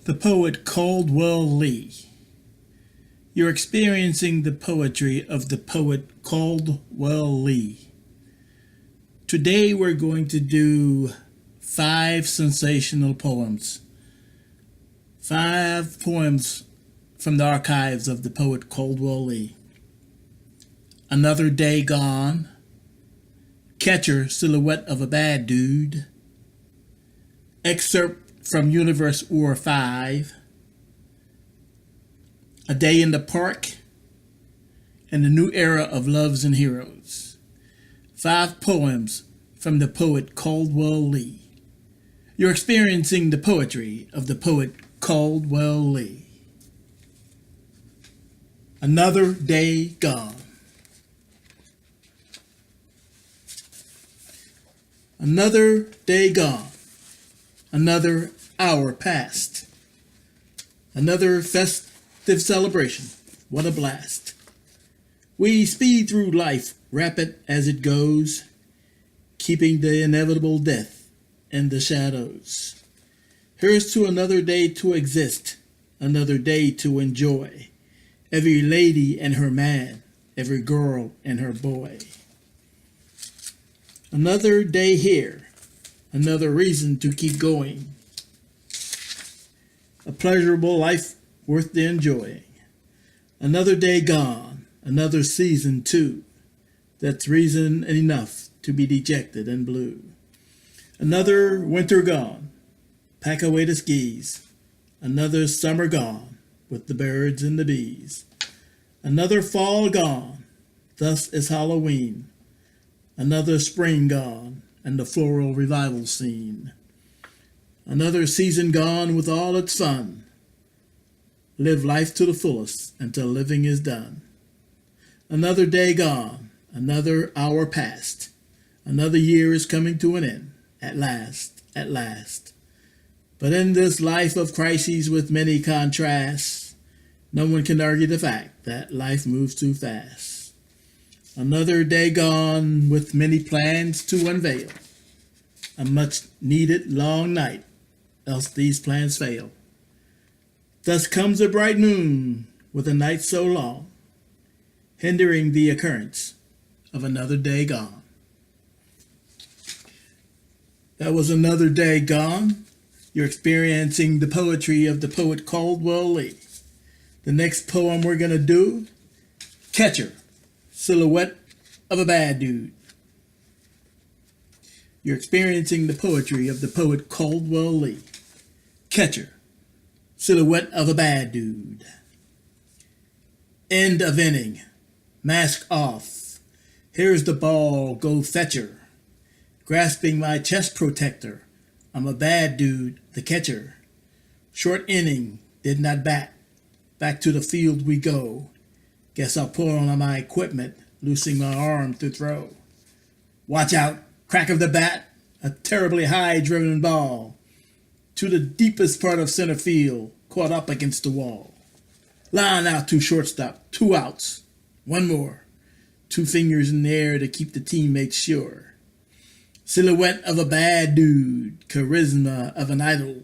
The poet Caldwell Lee. You're experiencing the poetry of the poet Caldwell Lee. Today we're going to do 5 sensational poems. 5 poems from the archives of the poet Caldwell Lee. Another Day Gone. Catcher, Silhouette of a Bad Dude. Excerpt from Universe War 5, A Day in the Park, and the New Era of Loves and Heroes. 5 poems from the poet Caldwell Lee. You're experiencing the poetry of the poet Caldwell Lee. Another Day Gone. Another day gone. Another hour passed. Another festive celebration. What a blast. We speed through life, rapid as it goes, keeping the inevitable death in the shadows. Here's to another day to exist, another day to enjoy. Every lady and her man, every girl and her boy. Another day here, another reason to keep going. A pleasurable life worth the enjoying. Another day gone, another season too. That's reason enough to be dejected and blue. Another winter gone, pack away the skis. Another summer gone, with the birds and the bees. Another fall gone, thus is Halloween. Another spring gone, and the floral revival scene. Another season gone with all its fun. Live life to the fullest until living is done. Another day gone, another hour past. Another year is coming to an end, at last, at last. But in this life of crises with many contrasts, no one can argue the fact that life moves too fast. Another day gone with many plans to unveil. A much needed long night, else these plans fail. Thus comes a bright moon with a night so long, hindering the occurrence of another day gone. That was Another Day Gone. You're experiencing the poetry of the poet Caldwell Lee. The next poem we're going to do, Catcher, Silhouette of a Bad Dude. You're experiencing the poetry of the poet Caldwell Lee. Catcher, Silhouette of a Bad Dude. End of inning. Mask off. Here's the ball, go fetcher. Grasping my chest protector. I'm a bad dude, the catcher. Short inning, did not bat. Back to the field we go. Guess I'll pull on my equipment, loosening my arm to throw. Watch out, crack of the bat, a terribly high-driven ball. To the deepest part of center field, caught up against the wall. Line out to shortstop, 2 outs. 1 more. 2 fingers in the air to keep the teammates sure. Silhouette of a bad dude, charisma of an idol.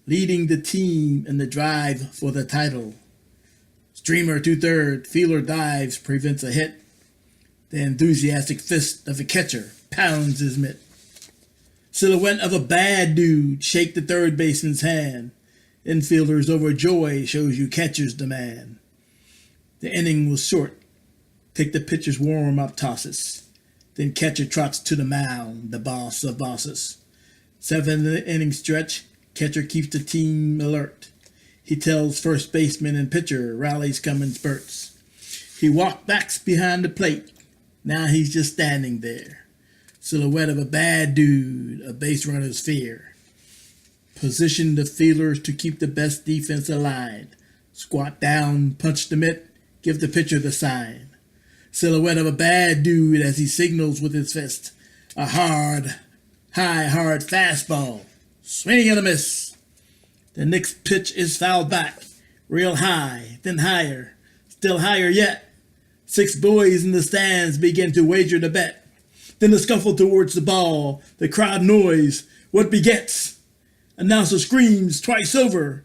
Leading the team in the drive for the title. Streamer to third, fielder dives, prevents a hit. The enthusiastic fist of a catcher pounds his mitt. Silhouette of a bad dude, shake the third baseman's hand. Infielders overjoyed, shows you catcher's the man. The inning was short. Take the pitcher's warm-up tosses. Then catcher trots to the mound, the boss of bosses. 7th inning stretch, catcher keeps the team alert. He tells first baseman and pitcher rallies come in spurts. He walks back behind the plate. Now he's just standing there. Silhouette of a bad dude, a base runner's fear. Position the fielders to keep the best defense aligned. Squat down, punch the mitt, give the pitcher the sign. Silhouette of a bad dude as he signals with his fist. A hard fastball. Swing and a miss. The next pitch is fouled back. Real high, then higher. Still higher yet. 6 boys in the stands begin to wager the bet. Then the scuffle towards the ball. The crowd noise. What begets? Announcer screams twice over.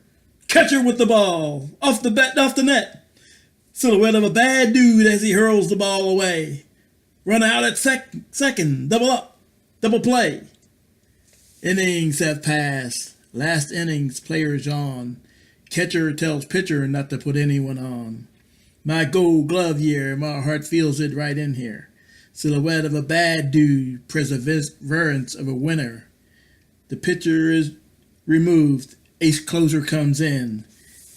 Catcher with the ball. Off the net. Silhouette of a bad dude as he hurls the ball away. Run out at second. Double up. Double play. Innings have passed. Last innings, players on. Catcher tells pitcher not to put anyone on. My gold glove year, my heart feels it right in here. Silhouette of a bad dude, perseverance of a winner. The pitcher is removed. Ace closer comes in.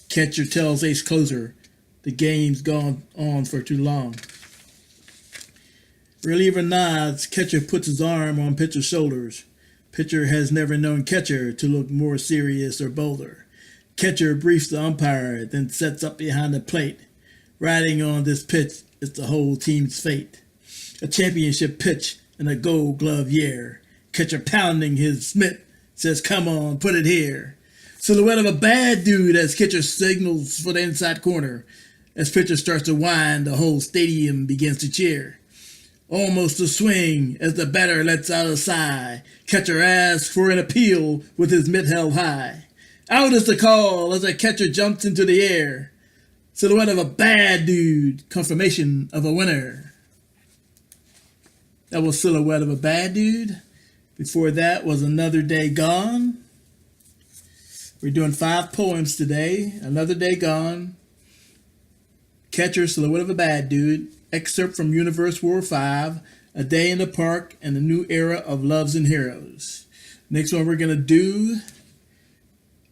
Catcher tells ace closer, the game's gone on for too long. Reliever nods. Catcher puts his arm on pitcher's shoulders. Pitcher has never known catcher to look more serious or bolder. Catcher briefs the umpire, then sets up behind the plate. Riding on this pitch is the whole team's fate. A championship pitch in a gold glove year. Catcher pounding his mitt says, come on, put it here. Silhouette of a bad dude as catcher signals for the inside corner. As pitcher starts to wind, the whole stadium begins to cheer. Almost a swing as the batter lets out a sigh. Catcher asks for an appeal with his mitt held high. Out is the call as the catcher jumps into the air. Silhouette of a bad dude, confirmation of a winner. That was Silhouette of a Bad Dude. Before that was Another Day Gone. We're doing 5 poems today. Another Day Gone. Catcher, Silhouette of a Bad Dude. Excerpt from Universe War 5. A Day in the Park and a New Era of Loves and Heroes. Next one we're going to do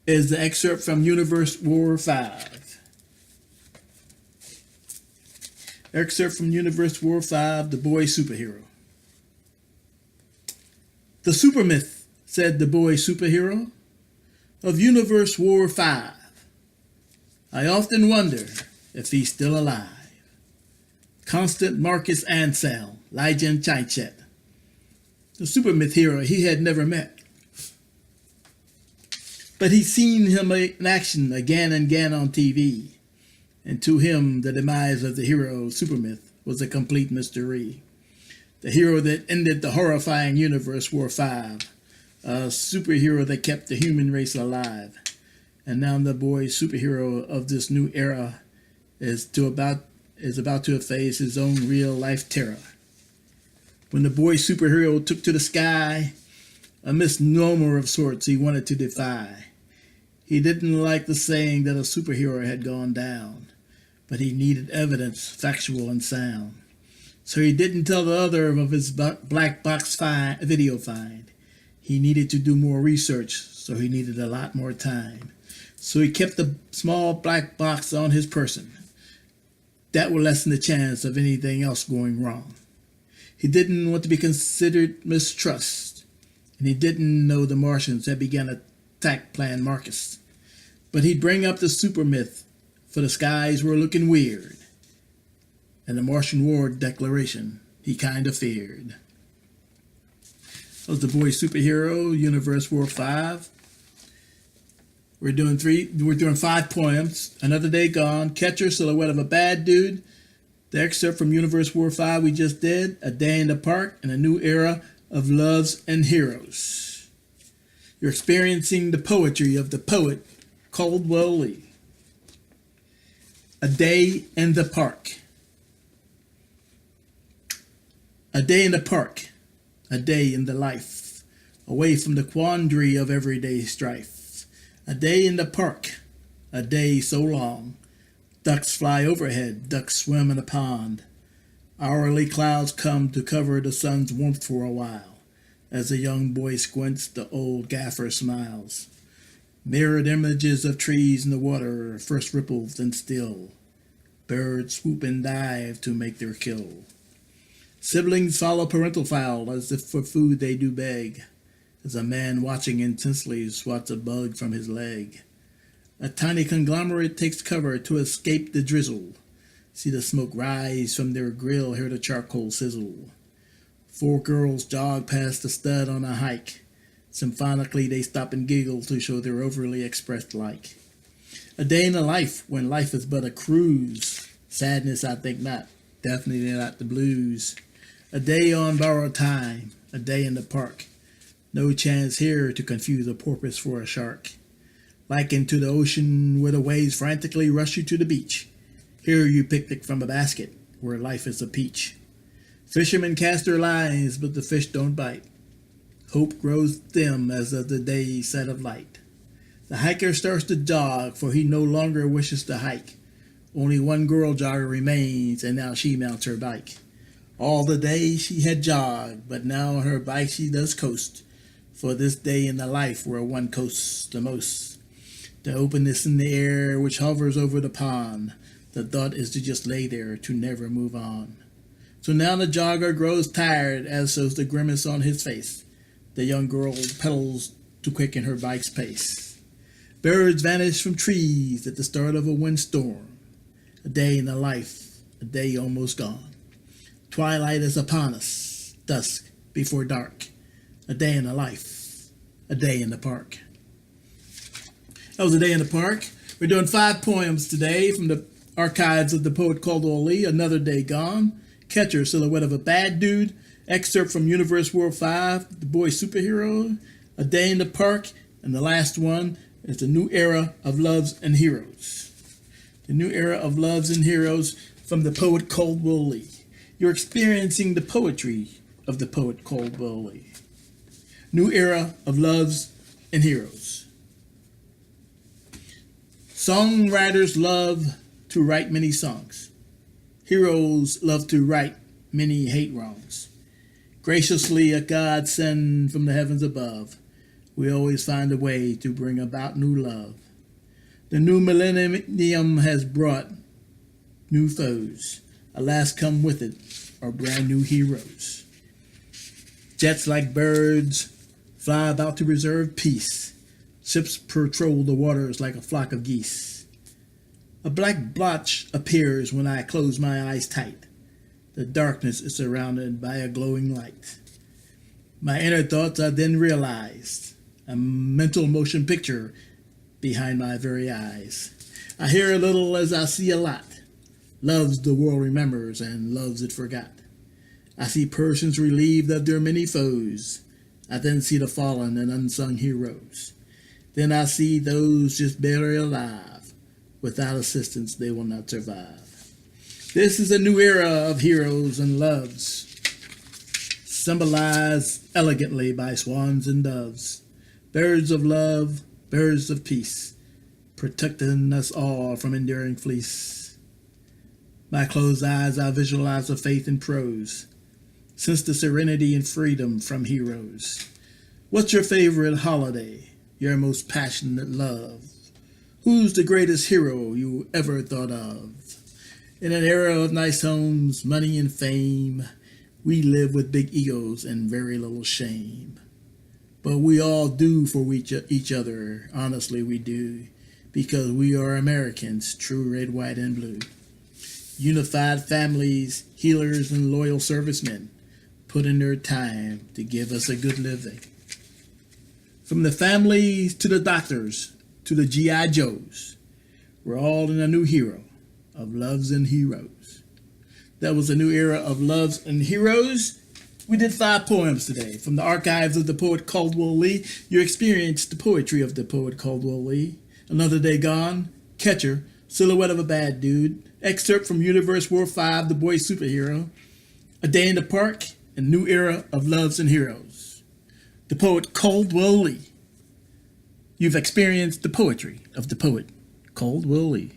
is the excerpt from Universe War 5. Excerpt from Universe War 5, The Boy Superhero. The super myth, said the boy superhero, of Universe War 5. I often wonder if he's still alive. Constant Marcus Ansel, Lyjan Chichet. The super myth hero he had never met. But he'd seen him in action again and again on TV. And to him, the demise of the hero super myth was a complete mystery. The hero that ended the horrifying Universe War 5. A superhero that kept the human race alive. And now the boy superhero of this new era is about to face his own real-life terror. When the boy superhero took to the sky, a misnomer of sorts he wanted to defy. He didn't like the saying that a superhero had gone down, but he needed evidence, factual and sound. So he didn't tell the other of his black box video find. He needed to do more research, so he needed a lot more time. So he kept the small black box on his person. That would lessen the chance of anything else going wrong. He didn't want to be considered mistrust, and he didn't know the Martians had begun an attack plan Marcus. But he'd bring up the super myth, for the skies were looking weird, and the Martian war declaration he kind of feared. That was the boy superhero, Universe War 5. We're doing 5 poems. Another Day Gone, Catcher, Silhouette of a Bad Dude. The excerpt from Universe War 5 we just did, A Day in the Park and a New Era of Loves and Heroes. You're experiencing the poetry of the poet Caldwell. A Day in the Park. A day in the park, a day in the life, away from the quandary of everyday strife. A day in the park, a day so long. Ducks fly overhead, ducks swim in a pond. Hourly clouds come to cover the sun's warmth for a while. As the young boy squints, the old gaffer smiles. Mirrored images of trees in the water, first rippled then still. Birds swoop and dive to make their kill. Siblings follow parental file as if for food they do beg, as a man watching intensely swats a bug from his leg. A tiny conglomerate takes cover to escape the drizzle. See the smoke rise from their grill, hear the charcoal sizzle. 4 girls jog past the stud on a hike. Symphonically they stop and giggle to show their overly expressed like. A day in the life when life is but a cruise. Sadness I think not, definitely not the blues. A day on borrowed time, a day in the park. No chance here to confuse a porpoise for a shark. like into the ocean where the waves frantically rush you to the beach. Here you picnic from a basket where life is a peach. Fishermen cast their lines, but the fish don't bite. Hope grows dim as of the day's set of light. The hiker starts to jog, for he no longer wishes to hike. Only one girl jogger remains, and now she mounts her bike. All the day she had jogged, but now on her bike she does coast. For this day in the life where one coasts the most. The openness in the air which hovers over the pond. The thought is to just lay there, to never move on. So now the jogger grows tired, as shows the grimace on his face. The young girl pedals to quicken her bike's pace. Birds vanish from trees at the start of a windstorm. A day in the life, a day almost gone. Twilight is upon us, dusk before dark. A day in the life, a day in the park. That was A Day in the Park. We're doing 5 poems today from the archives of the poet Caldwell. Another Day Gone, Catcher, Silhouette of a Bad Dude, Excerpt from Universe World 5, The Boy Superhero, A Day in the Park, and the last one is The New Era of Loves and Heroes. The New Era of Loves and Heroes from the poet Caldwell. You're experiencing the poetry of the poet Caldwell. New Era of Loves and Heroes. Songwriters love to write many songs. Heroes love to right many hate wrongs. Graciously a godsend from the heavens above, we always find a way to bring about new love. The new millennium has brought new foes. Alas, come with it are brand new heroes. Jets like birds fly about to preserve peace. Ships patrol the waters like a flock of geese. A black blotch appears when I close my eyes tight. The darkness is surrounded by a glowing light. My inner thoughts are then realized, a mental motion picture behind my very eyes. I hear a little as I see a lot. Loves the world remembers and loves it forgot. I see persons relieved of their many foes. I then see the fallen and unsung heroes. Then I see those just barely alive. Without assistance, they will not survive. This is a new era of heroes and loves, symbolized elegantly by swans and doves, birds of love, birds of peace, protecting us all from enduring fleece. My closed eyes I visualize the faith in prose, sense the serenity and freedom from heroes. What's your favorite holiday, your most passionate love? Who's the greatest hero you ever thought of? In an era of nice homes, money, and fame, we live with big egos and very little shame. But we all do for each other, honestly we do, because we are Americans, true red, white, and blue. Unified families, healers, and loyal servicemen put in their time to give us a good living. From the families to the doctors to the G.I. Joes, we're all in a new hero of loves and heroes. That was a new era of loves and heroes. We did 5 poems today from the archives of the poet Caldwell. You experienced the poetry of the poet Caldwell. Another Day Gone, Catcher, Silhouette of a Bad Dude, Excerpt from Universe War 5, The Boy Superhero, A Day in the Park, and New Era of Loves and Heroes. The poet Caldwell. You've experienced the poetry of the poet Caldwell.